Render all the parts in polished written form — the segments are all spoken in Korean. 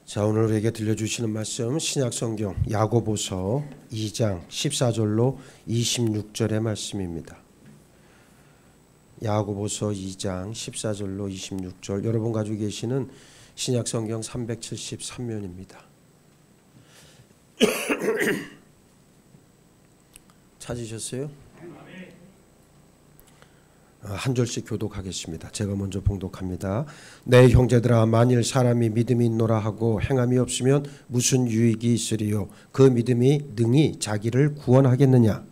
자, 오늘 우리에게 들려주시는 말씀 신약성경 야고보서 2장 14절로 26절의 말씀입니다. 야고보서 2장 14절로 26절, 여러분 가지고 계시는 신약성경 373면입니다. 찾으셨어요? 한 절씩 교독하겠습니다. 제가 먼저 봉독합니다. 내 형제들아, 만일 사람이 믿음이 있노라 하고 행함이 없으면 무슨 유익이 있으리요? 그 믿음이 능히 자기를 구원하겠느냐?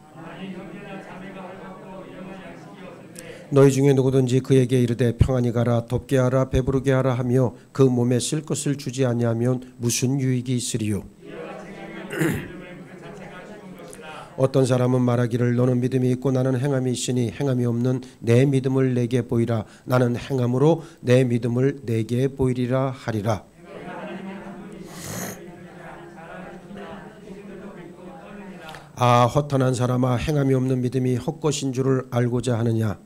너희 중에 누구든지 그에게 이르되 평안히 가라, 덥게 하라, 배부르게 하라 하며 그 몸에 쓸 것을 주지 아니하면 무슨 유익이 있으리요? 어떤 사람은 말하기를 너는 믿음이 있고 나는 행함이 있으니 행함이 없는 내 믿음을 내게 보이라. 나는 행함으로 내 믿음을 내게 보이리라 하리라. 아, 허탄한 사람아, 행함이 없는 믿음이 헛것인 줄을 알고자 하느냐?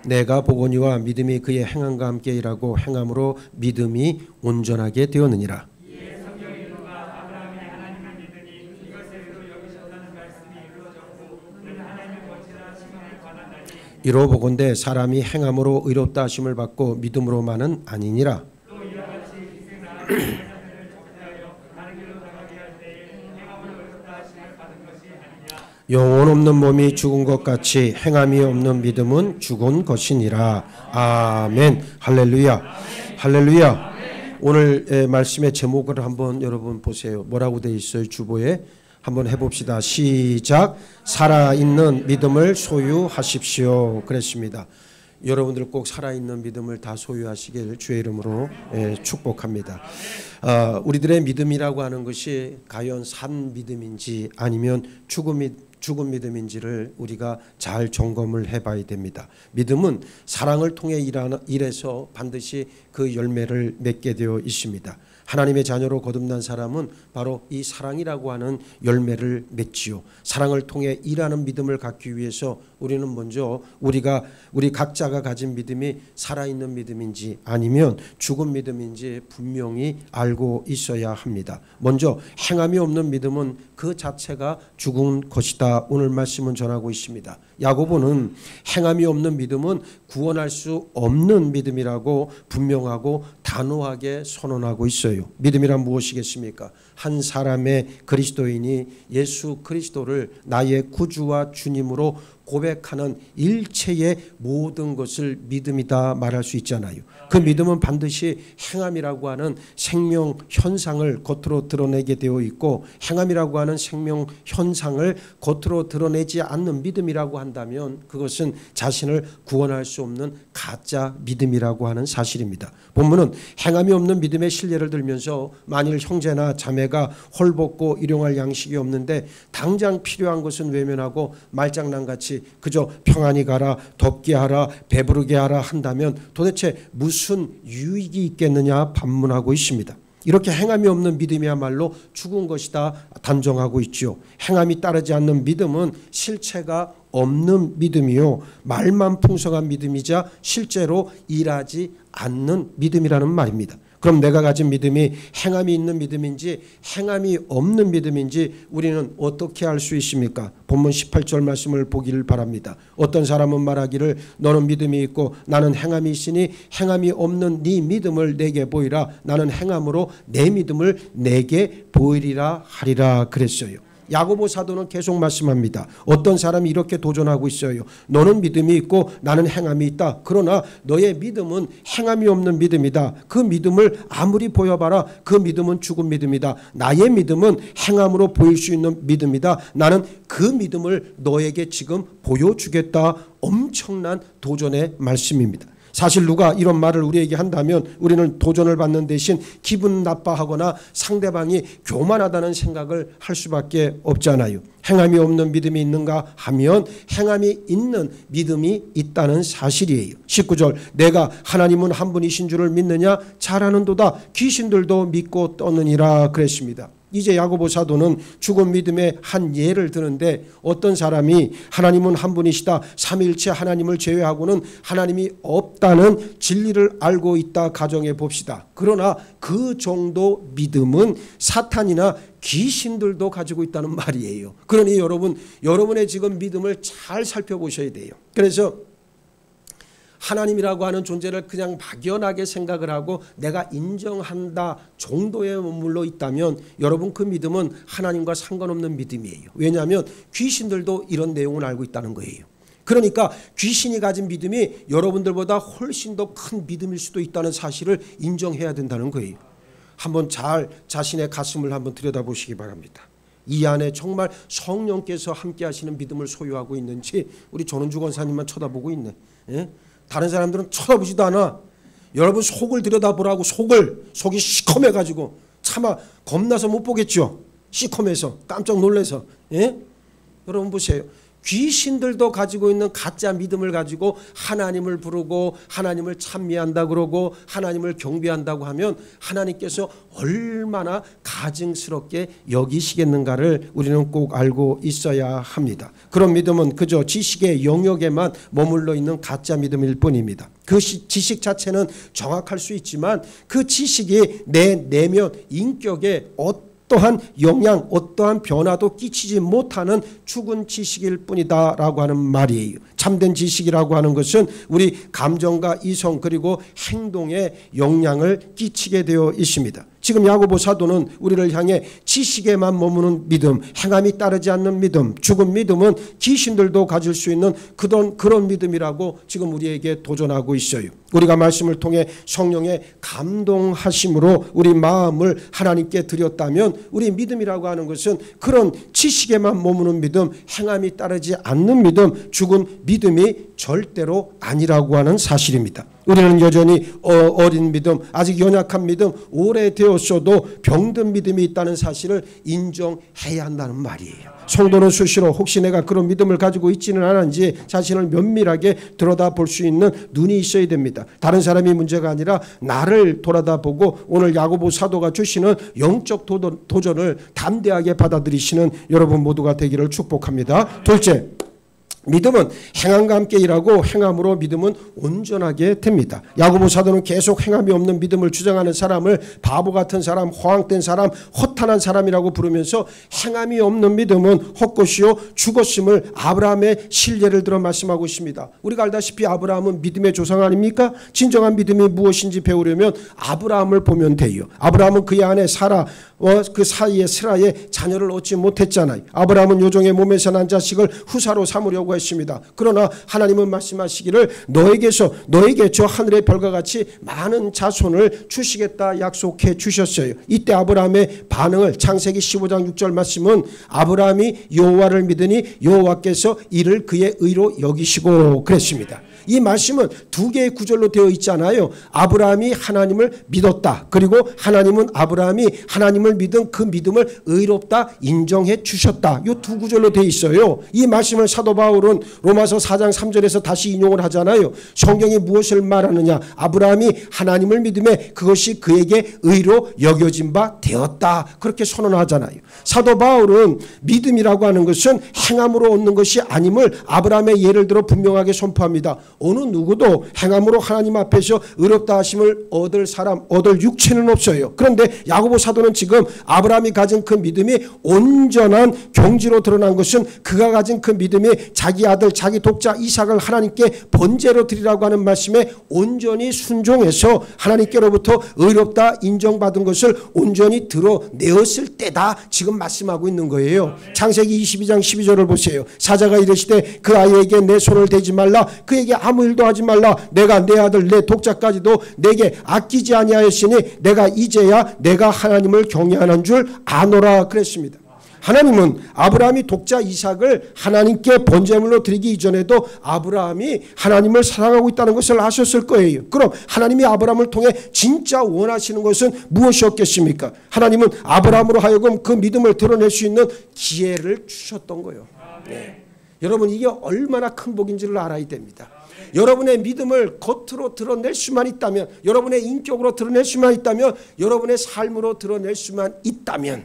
내가 보거니와 믿음이 그의 행함과 함께 일하고 행함으로 믿음이 온전하게 되었느니라. 이로 보건대 사람이 행함으로 의롭다 하심을 받고 믿음으로만은 아니니라. 영혼 없는 몸이 죽은 것 같이 행함이 없는 믿음은 죽은 것이니라. 아멘. 할렐루야. 할렐루야. 오늘 말씀의 제목을 한번 여러분 보세요. 뭐라고 되어 있어요? 주보에 한번 해봅시다. 시작. 살아있는 믿음을 소유하십시오. 그랬습니다. 여러분들 꼭 살아있는 믿음을 다 소유하시길 주의 이름으로 축복합니다. 우리들의 믿음이라고 하는 것이 과연 산 믿음인지 아니면 죽은 믿음인지를 우리가 잘 점검을 해봐야 됩니다. 믿음은 사랑을 통해 일해서 반드시 그 열매를 맺게 되어 있습니다. 하나님의 자녀로 거듭난 사람은 바로 이 사랑이라고 하는 열매를 맺지요. 사랑을 통해 일하는 믿음을 갖기 위해서 우리는 먼저 우리 각자가 가진 믿음이 살아있는 믿음인지 아니면 죽은 믿음인지 분명히 알고 있어야 합니다. 먼저 행함이 없는 믿음은 그 자체가 죽은 것이다. 오늘 말씀은 전하고 있습니다. 야고보는 행함이 없는 믿음은 구원할 수 없는 믿음이라고 분명하고 단호하게 선언하고 있어요. 믿음이란 무엇이겠습니까? 한 사람의 그리스도인이 예수 그리스도를 나의 구주와 주님으로 고백하는 일체의 모든 것을 믿음이다 말할 수 있잖아요. 그 믿음은 반드시 행함이라고 하는 생명 현상을 겉으로 드러내게 되어 있고, 행함이라고 하는 생명 현상을 겉으로 드러내지 않는 믿음이라고 한다면 그것은 자신을 구원할 수 없는 가짜 믿음이라고 하는 사실입니다. 본문은 행함이 없는 믿음의 실례를 들면서 만일 형제나 자매가 헐벗고 일용할 양식이 없는데 당장 필요한 것은 외면하고 말장난같이 그저 평안히 가라, 덥게 하라, 배부르게 하라 한다면 도대체 무슨 유익이 있겠느냐 반문하고 있습니다. 이렇게 행함이 없는 믿음이야말로 죽은 것이다 단정하고 있죠. 행함이 따르지 않는 믿음은 실체가 없는 믿음이요, 말만 풍성한 믿음이자 실제로 일하지 않는 믿음이라는 말입니다. 그럼 내가 가진 믿음이 행함이 있는 믿음인지 행함이 없는 믿음인지 우리는 어떻게 알 수 있습니까? 본문 18절 말씀을 보기를 바랍니다. 어떤 사람은 말하기를 너는 믿음이 있고 나는 행함이 있으니 행함이 없는 네 믿음을 내게 보이라. 나는 행함으로 내 믿음을 내게 보이리라 하리라 그랬어요. 야고보 사도는 계속 말씀합니다. 어떤 사람이 이렇게 도전하고 있어요. 너는 믿음이 있고 나는 행함이 있다. 그러나 너의 믿음은 행함이 없는 믿음이다. 그 믿음을 아무리 보여봐라. 그 믿음은 죽은 믿음이다. 나의 믿음은 행함으로 보일 수 있는 믿음이다. 나는 그 믿음을 너에게 지금 보여주겠다. 엄청난 도전의 말씀입니다. 사실 누가 이런 말을 우리에게 한다면 우리는 도전을 받는 대신 기분 나빠하거나 상대방이 교만하다는 생각을 할 수밖에 없잖아요. 행함이 없는 믿음이 있는가 하면 행함이 있는 믿음이 있다는 사실이에요. 19절, 내가 하나님은 한 분이신 줄을 믿느냐? 잘 아는도다. 귀신들도 믿고 떠느니라 그랬습니다. 이제 야고보 사도는 죽은 믿음의 한 예를 드는데 어떤 사람이 하나님은 한 분이시다, 삼위일체 하나님을 제외하고는 하나님이 없다는 진리를 알고 있다 가정해 봅시다. 그러나 그 정도 믿음은 사탄이나 귀신들도 가지고 있다는 말이에요. 그러니 여러분의 지금 믿음을 잘 살펴보셔야 돼요. 그래서 하나님이라고 하는 존재를 그냥 막연하게 생각을 하고 내가 인정한다 정도에 머물러 있다면 여러분 그 믿음은 하나님과 상관없는 믿음이에요. 왜냐하면 귀신들도 이런 내용을 알고 있다는 거예요. 그러니까 귀신이 가진 믿음이 여러분들보다 훨씬 더 큰 믿음일 수도 있다는 사실을 인정해야 된다는 거예요. 한번 잘 자신의 가슴을 한번 들여다보시기 바랍니다. 이 안에 정말 성령께서 함께 하시는 믿음을 소유하고 있는지 우리 전은주 권사님만 쳐다보고 있네. 예? 다른 사람들은 쳐다보지도 않아. 여러분 속을 들여다보라고. 속이 시커매가지고 차마 겁나서 못 보겠죠. 시커매서 깜짝 놀라서. 예? 여러분 보세요. 귀신들도 가지고 있는 가짜 믿음을 가지고 하나님을 부르고 하나님을 찬미한다 그러고 하나님을 경배한다고 하면 하나님께서 얼마나 가증스럽게 여기시겠는가를 우리는 꼭 알고 있어야 합니다. 그런 믿음은 그저 지식의 영역에만 머물러 있는 가짜 믿음일 뿐입니다. 그 지식 자체는 정확할 수 있지만 그 지식이 내 내면 인격에 어떠한 영향, 어떠한 변화도 끼치지 못하는 죽은 지식일 뿐이다라고 하는 말이에요. 참된 지식이라고 하는 것은 우리 감정과 이성 그리고 행동에 영향을 끼치게 되어 있습니다. 지금 야고보 사도는 우리를 향해 지식에만 머무는 믿음, 행함이 따르지 않는 믿음, 죽은 믿음은 귀신들도 가질 수 있는 그런 믿음이라고 지금 우리에게 도전하고 있어요. 우리가 말씀을 통해 성령의 감동하심으로 우리 마음을 하나님께 드렸다면 우리 믿음이라고 하는 것은 그런 지식에만 머무는 믿음, 행함이 따르지 않는 믿음, 죽은 믿음이 절대로 아니라고 하는 사실입니다. 우리는 여전히 어린 믿음, 아직 연약한 믿음, 오래되었어도 병든 믿음이 있다는 사실을 인정해야 한다는 말이에요. 성도는 수시로 혹시 내가 그런 믿음을 가지고 있지는 않은지 자신을 면밀하게 들여다볼 수 있는 눈이 있어야 됩니다. 다른 사람이 문제가 아니라 나를 돌아다보고 오늘 야고보 사도가 주시는 영적 도전을 담대하게 받아들이시는 여러분 모두가 되기를 축복합니다. 둘째, 믿음은 행함과 함께 일하고 행함으로 믿음은 온전하게 됩니다. 야고보 사도는 계속 행함이 없는 믿음을 주장하는 사람을 바보 같은 사람, 허황된 사람, 허탄한 사람이라고 부르면서 행함이 없는 믿음은 헛것이요 죽었음을 아브라함의 실례를 들어 말씀하고 있습니다. 우리가 알다시피 아브라함은 믿음의 조상 아닙니까? 진정한 믿음이 무엇인지 배우려면 아브라함을 보면 돼요. 아브라함은 그의 아내 사라, 그 사이에 스라의 자녀를 얻지 못했잖아요. 아브라함은 요종의 몸에서 난 자식을 후사로 삼으려고 했습니다. 그러나 하나님은 말씀하시기를 너에게 저 하늘의 별과 같이 많은 자손을 주시겠다 약속해 주셨어요. 이때 아브라함의 반응을 창세기 15장 6절 말씀은 아브라함이 여호와를 믿으니 여호와께서 이를 그의 의로 여기시고 그랬습니다. 이 말씀은 두 개의 구절로 되어 있잖아요. 아브라함이 하나님을 믿었다. 그리고 하나님은 아브라함이 하나님을 믿은 그 믿음을 의롭다 인정해 주셨다. 이 두 구절로 되어 있어요. 이 말씀을 사도 바울은 로마서 4장 3절에서 다시 인용을 하잖아요. 성경이 무엇을 말하느냐? 아브라함이 하나님을 믿음에 그것이 그에게 의로 여겨진 바 되었다. 그렇게 선언하잖아요. 사도 바울은 믿음이라고 하는 것은 행함으로 얻는 것이 아님을 아브라함의 예를 들어 분명하게 선포합니다. 어느 누구도 행함으로 하나님 앞에서 의롭다 하심을 얻을 육체는 없어요. 그런데 야고보 사도는 지금 아브라함이 가진 그 믿음이 온전한 경지로 드러난 것은 그가 가진 그 믿음이 자기 아들 자기 독자 이삭을 하나님께 번제로 드리라고 하는 말씀에 온전히 순종해서 하나님께로부터 의롭다 인정받은 것을 온전히 드러내었을 때다 지금 말씀하고 있는 거예요. 창세기 22장 12절을 보세요. 사자가 이르시되 그 아이에게 내 손을 대지 말라, 그에게 아무 일도 하지 말라. 내가 내 아들 내 독자까지도 내게 아끼지 아니하였으니 내가 이제야 내가 하나님을 경외하는 줄 아노라 그랬습니다. 하나님은 아브라함이 독자 이삭을 하나님께 번제물로 드리기 이전에도 아브라함이 하나님을 사랑하고 있다는 것을 아셨을 거예요. 그럼 하나님이 아브라함을 통해 진짜 원하시는 것은 무엇이었겠습니까? 하나님은 아브라함으로 하여금 그 믿음을 드러낼 수 있는 기회를 주셨던 거예요. 네. 여러분 이게 얼마나 큰 복인지를 알아야 됩니다. 여러분의 믿음을 겉으로 드러낼 수만 있다면, 여러분의 인격으로 드러낼 수만 있다면, 여러분의 삶으로 드러낼 수만 있다면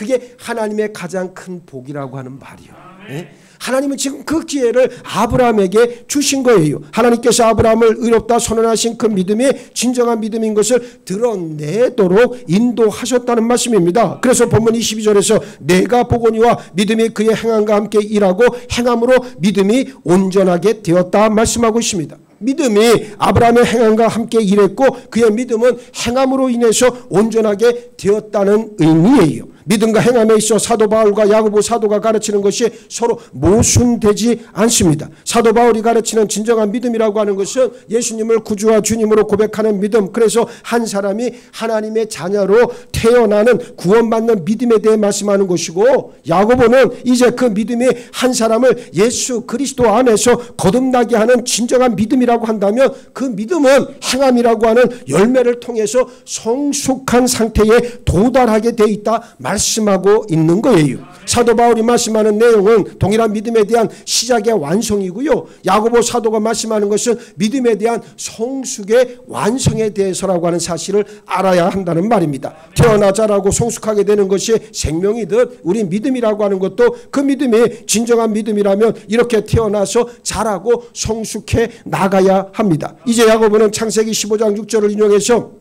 그게 하나님의 가장 큰 복이라고 하는 말이요. 예? 하나님은 지금 그 기회를 아브라함에게 주신 거예요. 하나님께서 아브라함을 의롭다 선언하신 그 믿음이 진정한 믿음인 것을 드러내도록 인도하셨다는 말씀입니다. 그래서 본문 22절에서 내가 보거니와 믿음이 그의 행함과 함께 일하고 행함으로 믿음이 온전하게 되었다 말씀하고 있습니다. 믿음이 아브라함의 행함과 함께 일했고 그의 믿음은 행함으로 인해서 온전하게 되었다는 의미예요. 믿음과 행함에 있어 사도 바울과 야고보 사도가 가르치는 것이 서로 모순되지 않습니다. 사도 바울이 가르치는 진정한 믿음이라고 하는 것은 예수님을 구주와 주님으로 고백하는 믿음, 그래서 한 사람이 하나님의 자녀로 태어나는 구원받는 믿음에 대해 말씀하는 것이고, 야고보는 이제 그 믿음이 한 사람을 예수 그리스도 안에서 거듭나게 하는 진정한 믿음이라고 한다면 그 믿음은 행함이라고 하는 열매를 통해서 성숙한 상태에 도달하게 돼 있다 말씀하고 있는 거예요. 사도 바울이 말씀하는 내용은 동일한 믿음에 대한 시작의 완성이고요, 야고보 사도가 말씀하는 것은 믿음에 대한 성숙의 완성에 대해서라고 하는 사실을 알아야 한다는 말입니다. 태어나 자라고 성숙하게 되는 것이 생명이듯 우리 믿음이라고 하는 것도 그 믿음이 진정한 믿음이라면 이렇게 태어나서 자라고 성숙해 나가야 합니다. 이제 야고보는 창세기 15장 6절을 인용해서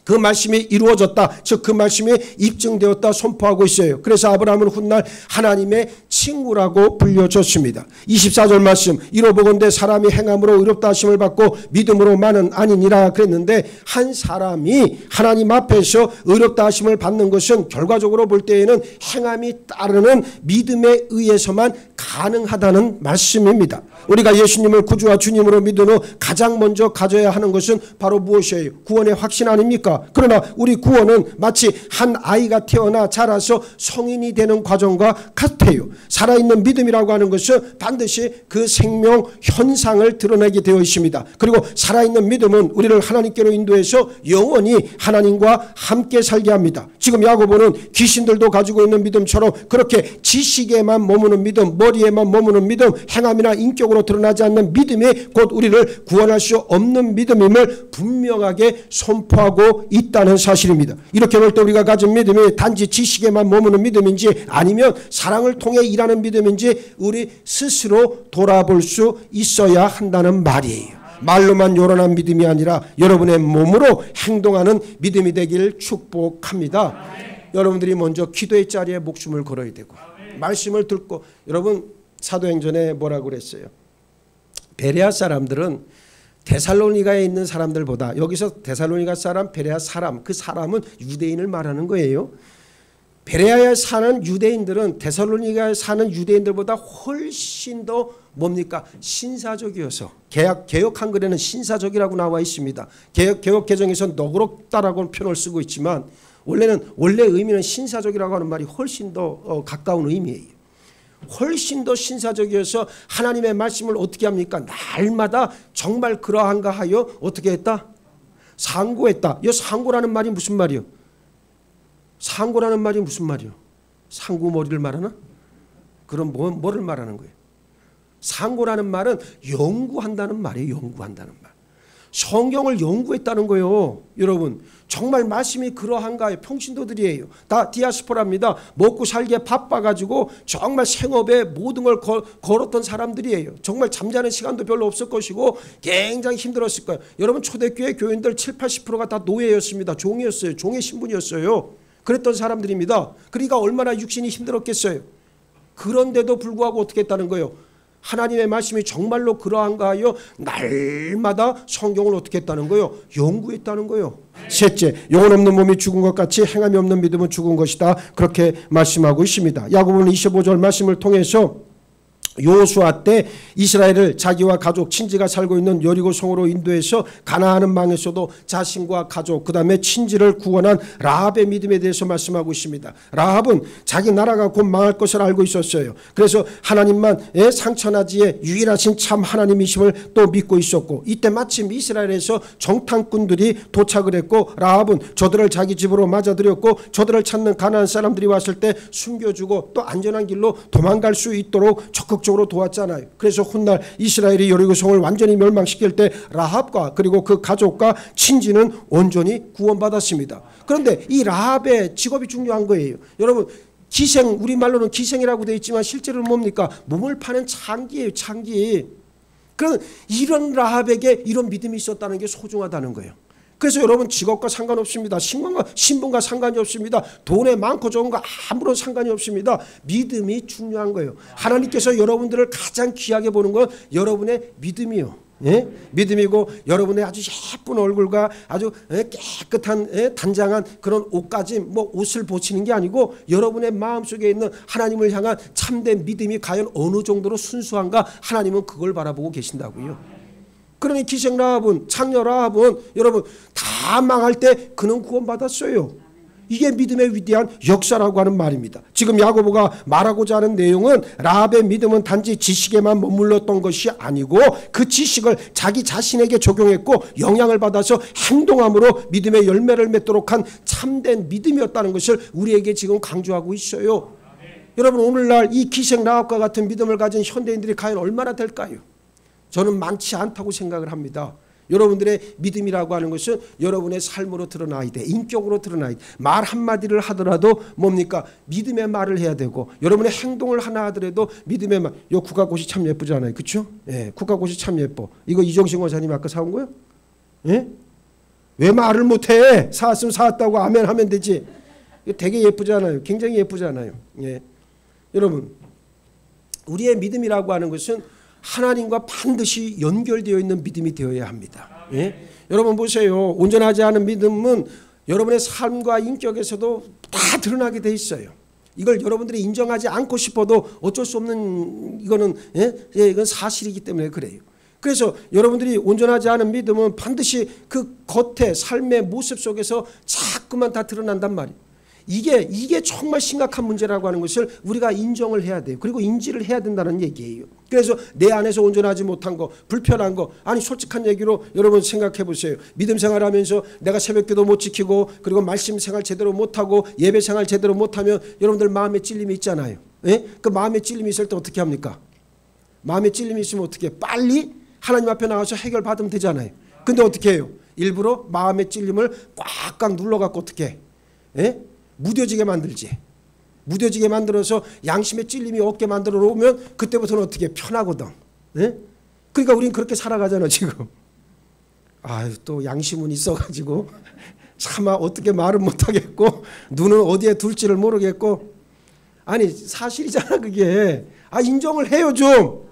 그 말씀이 이루어졌다, 즉 그 말씀이 입증되었다 선포하고 있어요. 그래서 아브라함은 훗날 하나님의 친구라고 불려졌습니다. 24절 말씀, 이로보건대 사람이 행함으로 의롭다 하심을 받고 믿음으로만은 아니니라 그랬는데, 한 사람이 하나님 앞에서 의롭다 하심을 받는 것은 결과적으로 볼 때에는 행함이 따르는 믿음에 의해서만 가능하다는 말씀입니다. 우리가 예수님을 구주와 주님으로 믿은 후 가장 먼저 가져야 하는 것은 바로 무엇이에요? 구원의 확신 아닙니까? 그러나 우리 구원은 마치 한 아이가 태어나 자라서 성인이 되는 과정과 같아요. 살아있는 믿음이라고 하는 것은 반드시 그 생명 현상을 드러내게 되어 있습니다. 그리고 살아있는 믿음은 우리를 하나님께로 인도해서 영원히 하나님과 함께 살게 합니다. 지금 야고보는 귀신들도 가지고 있는 믿음처럼 그렇게 지식에만 머무는 믿음, 머리에만 머무는 믿음, 행함이나 인격으로 드러나지 않는 믿음이 곧 우리를 구원할 수 없는 믿음임을 분명하게 선포하고 있다는 사실입니다. 이렇게 볼 때 우리가 가진 믿음이 단지 지식에만 머무는 믿음인지 아니면 사랑을 통해 일하는 믿음인지 우리 스스로 돌아볼 수 있어야 한다는 말이에요. 말로만 요란한 믿음이 아니라 여러분의 몸으로 행동하는 믿음이 되길 축복합니다. 여러분들이 먼저 기도의 자리에 목숨을 걸어야 되고 말씀을 듣고, 여러분 사도행전에 뭐라고 그랬어요? 베레아 사람들은 데살로니가에 있는 사람들보다, 여기서 데살로니가 사람, 베레아 사람, 그 사람은 유대인을 말하는 거예요. 베레아에 사는 유대인들은 데살로니가에 사는 유대인들보다 훨씬 더 뭡니까? 신사적이어서, 개역 한글에는 신사적이라고 나와 있습니다. 개역 개정에서는 너그럽다라고 표현을 쓰고 있지만 원래 의미는 신사적이라고 하는 말이 훨씬 더 가까운 의미예요. 훨씬 더 신사적이어서 하나님의 말씀을 어떻게 합니까? 날마다 정말 그러한가 하여 어떻게 했다? 상고했다. 이 상고라는 말이 무슨 말이요? 상고라는 말이 무슨 말이요? 상고머리를 말하나? 그럼 뭐를 말하는 거예요? 상고라는 말은 연구한다는 말이에요. 연구한다는 말. 성경을 연구했다는 거예요. 여러분 정말 말씀이 그러한가요? 평신도들이에요. 다 디아스포라입니다. 먹고 살기에 바빠가지고 정말 생업에 모든 걸 걸었던 사람들이에요. 정말 잠자는 시간도 별로 없을 것이고 굉장히 힘들었을 거예요. 여러분 초대교회 교인들 70~80%가 다 노예였습니다. 종이었어요. 종의 신분이었어요. 그랬던 사람들입니다. 그러니까 얼마나 육신이 힘들었겠어요. 그런데도 불구하고 어떻게 했다는 거예요? 하나님의 말씀이 정말로 그러한가 하여 날마다 성경을 어떻게 했다는 거예요? 연구했다는 거예요. 셋째, 영혼 없는 몸이 죽은 것 같이 행함이 없는 믿음은 죽은 것이다. 그렇게 말씀하고 있습니다. 야고보는 25절 말씀을 통해서 여호수아 때 이스라엘을 자기와 가족, 친지가 살고 있는 여리고 성으로 인도해서 가나안은 망했어도 자신과 가족, 그 다음에 친지를 구원한 라합의 믿음에 대해서 말씀하고 있습니다. 라합은 자기 나라가 곧 망할 것을 알고 있었어요. 그래서 하나님만 상천하지에 유일하신 참 하나님이심을 또 믿고 있었고, 이때 마침 이스라엘에서 정탐꾼들이 도착을 했고 라합은 저들을 자기 집으로 맞아들였고 저들을 찾는 가나안 사람들이 왔을 때 숨겨주고 또 안전한 길로 도망갈 수 있도록 적극적으로 적극적으로 도왔잖아요. 그래서 훗날 이스라엘이 여리고성을 완전히 멸망시킬 때 라합과 그리고 그 가족과 친지는 온전히 구원받았습니다. 그런데 이 라합의 직업이 중요한 거예요. 여러분, 기생, 우리말로는 기생이라고 되어 있지만 실제로는 뭡니까? 몸을 파는 창기예요. 창기. 그런 이런 라합에게 이런 믿음이 있었다는 게 소중하다는 거예요. 그래서 여러분, 직업과 상관없습니다. 신분과 상관이 없습니다. 돈에 많고 적은 거 아무런 상관이 없습니다. 믿음이 중요한 거예요. 하나님께서 여러분들을 가장 귀하게 보는 건 여러분의 믿음이요. 예? 믿음이고, 여러분의 아주 예쁜 얼굴과 아주 깨끗한 단장한 그런 옷까지 뭐 옷을 보시는 게 아니고, 여러분의 마음속에 있는 하나님을 향한 참된 믿음이 과연 어느 정도로 순수한가, 하나님은 그걸 바라보고 계신다고요. 그러니 기생 라합은, 창녀 라합은 여러분 다 망할 때 그는 구원받았어요. 이게 믿음의 위대한 역사라고 하는 말입니다. 지금 야고보가 말하고자 하는 내용은 라합의 믿음은 단지 지식에만 머물렀던 것이 아니고 그 지식을 자기 자신에게 적용했고 영향을 받아서 행동함으로 믿음의 열매를 맺도록 한 참된 믿음이었다는 것을 우리에게 지금 강조하고 있어요. 여러분, 오늘날 이 기생 라합과 같은 믿음을 가진 현대인들이 과연 얼마나 될까요? 저는 많지 않다고 생각을 합니다. 여러분들의 믿음이라고 하는 것은 여러분의 삶으로 드러나야 돼. 인격으로 드러나야 돼. 말 한마디를 하더라도 뭡니까? 믿음의 말을 해야 되고, 여러분의 행동을 하나 하더라도 믿음의 말. 요 국화꽃이 참 예쁘잖아요. 그렇죠? 예, 국화꽃이 참 예뻐. 이거 이정식 원사님 아까 사온 거요? 예? 왜 말을 못해? 사왔으면 사왔다고 아멘 하면 되지. 이거 되게 예쁘잖아요. 굉장히 예쁘잖아요. 예. 여러분, 우리의 믿음이라고 하는 것은 하나님과 반드시 연결되어 있는 믿음이 되어야 합니다. 예? 여러분 보세요. 온전하지 않은 믿음은 여러분의 삶과 인격에서도 다 드러나게 돼 있어요. 이걸 여러분들이 인정하지 않고 싶어도 어쩔 수 없는 이거는 이건 사실이기 때문에 그래요. 그래서 여러분들이 온전하지 않은 믿음은 반드시 그 겉에 삶의 모습 속에서 자꾸만 다 드러난단 말이에요. 이게 정말 심각한 문제라고 하는 것을 우리가 인정을 해야 돼요. 그리고 인지를 해야 된다는 얘기예요. 그래서 내 안에서 온전하지 못한 거, 불편한 거, 아니 솔직한 얘기로 여러분 생각해 보세요. 믿음 생활하면서 내가 새벽기도 못 지키고 그리고 말씀 생활 제대로 못하고 예배 생활 제대로 못하면 여러분들 마음에 찔림이 있잖아요. 예? 그 마음에 찔림이 있을 때 어떻게 합니까? 마음에 찔림이 있으면 어떻게 해요? 빨리 하나님 앞에 나와서 해결받으면 되잖아요. 근데 어떻게 해요? 일부러 마음의 찔림을 꽉꽉 눌러갖고 어떻게 해? 예? 무뎌지게 만들지. 무뎌지게 만들어서 양심의 찔림이 없게 만들어 놓으면 그때부터는 어떻게 편하거든. 네? 그러니까 우린 그렇게 살아가잖아 지금. 아유, 또 양심은 있어가지고 차마 어떻게 말은 못하겠고 눈은 어디에 둘지를 모르겠고. 아니 사실이잖아 그게. 아, 인정을 해요 좀.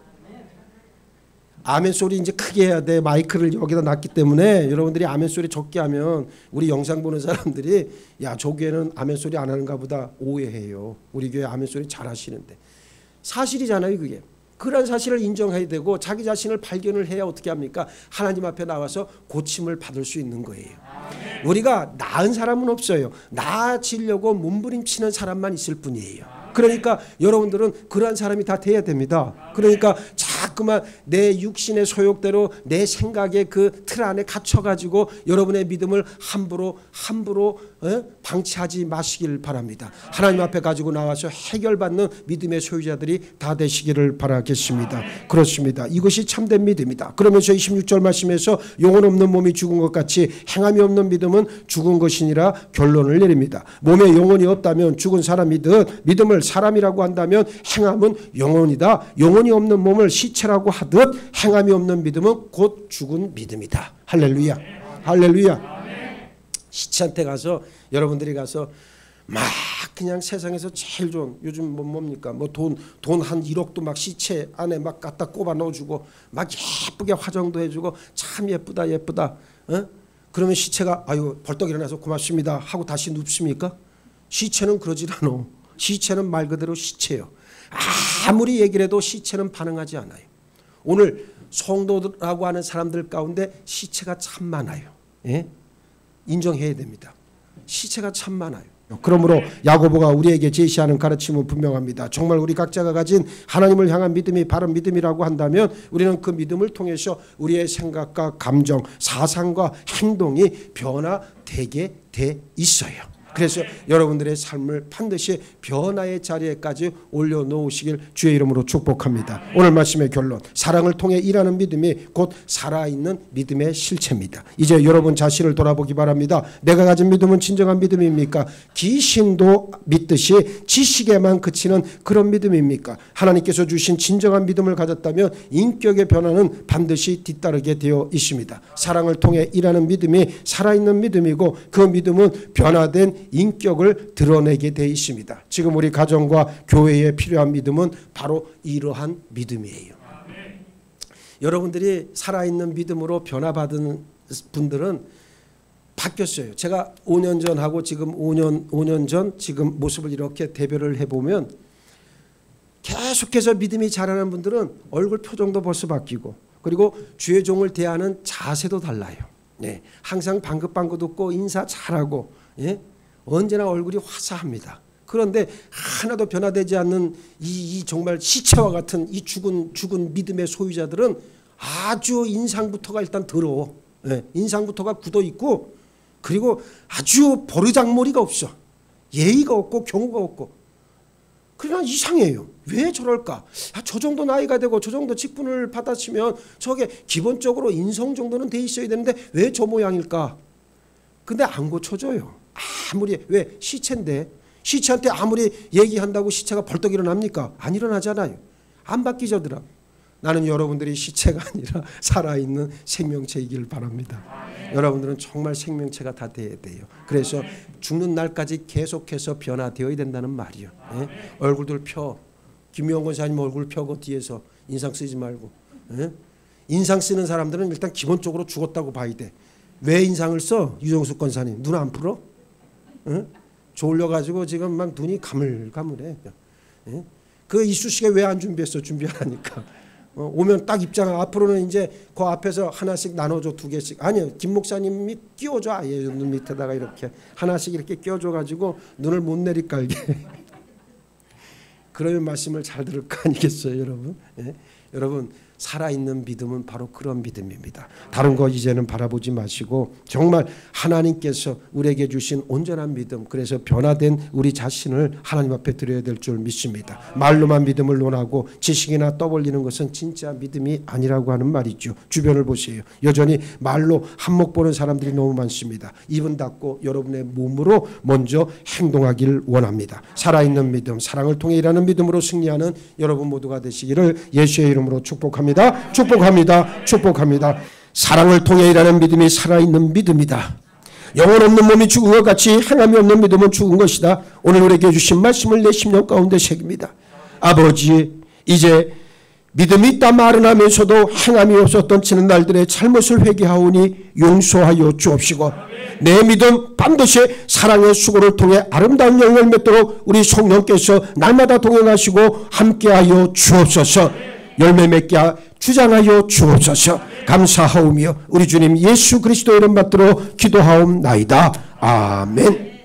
아멘 소리 이제 크게 해야 돼. 마이크를 여기다 놨기 때문에 여러분들이 아멘 소리 적게 하면 우리 영상 보는 사람들이 야, 저 교회는 아멘 소리 안 하는가 보다 오해해요. 우리 교회 아멘 소리 잘 하시는데. 사실이잖아요 그게. 그런 사실을 인정해야 되고 자기 자신을 발견을 해야 어떻게 합니까? 하나님 앞에 나와서 고침을 받을 수 있는 거예요. 우리가 나은 사람은 없어요. 나아지려고 몸부림치는 사람만 있을 뿐이에요. 그러니까 여러분들은 그러한 사람이 다 돼야 됩니다. 그러니까 자꾸만 내 육신의 소욕대로 내 생각의 그 틀 안에 갇혀가지고 여러분의 믿음을 함부로 방치하지 마시길 바랍니다. 하나님 앞에 가지고 나와서 해결받는 믿음의 소유자들이 다 되시기를 바라겠습니다. 그렇습니다. 이것이 참된 믿음이다. 그러면서 26절 말씀에서 영혼 없는 몸이 죽은 것 같이 행함이 없는 믿음은 죽은 것이니라 결론을 내립니다. 몸에 영혼이 없다면 죽은 사람이듯 믿음을 사람이라고 한다면 행함은 영혼이다. 영혼이 없는 몸을 시체라고 하듯 행함이 없는 믿음은 곧 죽은 믿음이다. 할렐루야. 할렐루야. 시체한테 가서 여러분들이 가서 막 그냥 세상에서 제일 좋은 요즘 뭡니까? 뭐 돈 한 1억도 막 시체 안에 막 갖다 꼽아 넣어주고 막 예쁘게 화장도 해주고 참 예쁘다 예쁘다. 어? 그러면 시체가 아유 벌떡 일어나서 고맙습니다 하고 다시 눕습니까? 시체는 그러질 않아. 시체는 말 그대로 시체예요. 아무리 얘기를 해도 시체는 반응하지 않아요. 오늘 성도라고 하는 사람들 가운데 시체가 참 많아요. 예? 인정해야 됩니다. 시체가 참 많아요. 그러므로 야고보가 우리에게 제시하는 가르침은 분명합니다. 정말 우리 각자가 가진 하나님을 향한 믿음이 바른 믿음이라고 한다면 우리는 그 믿음을 통해서 우리의 생각과 감정, 사상과 행동이 변화되게 돼 있어요. 그래서 여러분들의 삶을 반드시 변화의 자리에까지 올려놓으시길 주의 이름으로 축복합니다. 오늘 말씀의 결론, 사랑을 통해 일하는 믿음이 곧 살아있는 믿음의 실체입니다. 이제 여러분 자신을 돌아보기 바랍니다. 내가 가진 믿음은 진정한 믿음입니까? 귀신도 믿듯이 지식에만 그치는 그런 믿음입니까? 하나님께서 주신 진정한 믿음을 가졌다면 인격의 변화는 반드시 뒤따르게 되어 있습니다. 사랑을 통해 일하는 믿음이 살아있는 믿음이고 그 믿음은 변화된 인격을 드러내게 되어 있습니다. 지금 우리 가정과 교회에 필요한 믿음은 바로 이러한 믿음이에요. 여러분들이 살아있는 믿음으로 변화받은 분들은 바뀌었어요. 제가 5년 전하고 지금 5년 전 지금 모습을 이렇게 대별을 해보면 계속해서 믿음이 자라는 분들은 얼굴 표정도 벌써 바뀌고 그리고 주의 종을 대하는 자세도 달라요. 네, 항상 방긋방긋 웃고 인사 잘하고 예? 언제나 얼굴이 화사합니다. 그런데 하나도 변화되지 않는 이 정말 시체와 같은 이 죽은 믿음의 소유자들은 아주 인상부터가 일단 더러워. 예, 인상부터가 굳어 있고 그리고 아주 버르장머리가 없어. 예의가 없고 경우가 없고. 그냥 이상해요. 왜 저럴까? 저 정도 나이가 되고 저 정도 직분을 받았으면 저게 기본적으로 인성 정도는 돼 있어야 되는데 왜 저 모양일까? 근데 안 고쳐져요. 아무리 왜 시체인데 시체한테 아무리 얘기한다고 시체가 벌떡 일어납니까? 안 일어나잖아요. 안 바뀌져더라. 나는 여러분들이 시체가 아니라 살아있는 생명체이길 바랍니다. 여러분들은 정말 생명체가 다 돼야 돼요. 그래서 죽는 날까지 계속해서 변화되어야 된다는 말이요. 예? 얼굴들 펴. 김용건 권사님 얼굴 펴고 뒤에서 인상 쓰지 말고. 예? 인상 쓰는 사람들은 일단 기본적으로 죽었다고 봐야 돼. 왜 인상을 써? 유정숙 권사님 눈 안 풀어? 예? 졸려가지고 지금 막 눈이 가물가물해. 예? 그 이쑤시개 왜 안 준비했어? 준비하라니까. 오면 딱 입장. 앞으로는 이제 그 앞에서 하나씩 나눠줘. 2개씩. 아니요, 김 목사님이 끼워줘. 아예 눈 밑에다가 이렇게 하나씩 이렇게 끼워줘가지고 눈을 못 내리 깔게. 그러면 말씀을 잘 들을 거 아니겠어요, 여러분? 예? 여러분 살아있는 믿음은 바로 그런 믿음입니다. 다른 거 이제는 바라보지 마시고 정말 하나님께서 우리에게 주신 온전한 믿음, 그래서 변화된 우리 자신을 하나님 앞에 드려야 될 줄 믿습니다. 말로만 믿음을 논하고 지식이나 떠벌리는 것은 진짜 믿음이 아니라고 하는 말이죠. 주변을 보세요. 여전히 말로 한몫 보는 사람들이 너무 많습니다. 입은 닫고 여러분의 몸으로 먼저 행동하길 원합니다. 살아있는 믿음, 사랑을 통해 일하는 믿음으로 승리하는 여러분 모두가 되시기를 예수의 이름으로 축복합니다. 축복합니다. 축복합니다. 사랑을 통해 일하는 믿음이 살아있는 믿음이다. 영혼 없는 몸이 죽은 것 같이 행함이 없는 믿음은 죽은 것이다. 오늘 우리에게 주신 말씀을 내 심령 가운데 새깁니다. 아버지, 이제 믿음이 있다 말은 하면서도 행함이 없었던 지난 날들의 잘못을 회개하오니 용서하여 주옵시고 내 믿음 반드시 사랑의 수고를 통해 아름다운 열매를 맺도록 우리 성령께서 날마다 동행하시고 함께하여 주옵소서. 열매 맺게 주장하여 주옵소서. 감사하오며 우리 주님 예수 그리스도 이름 받들어 기도하옵나이다. 아멘.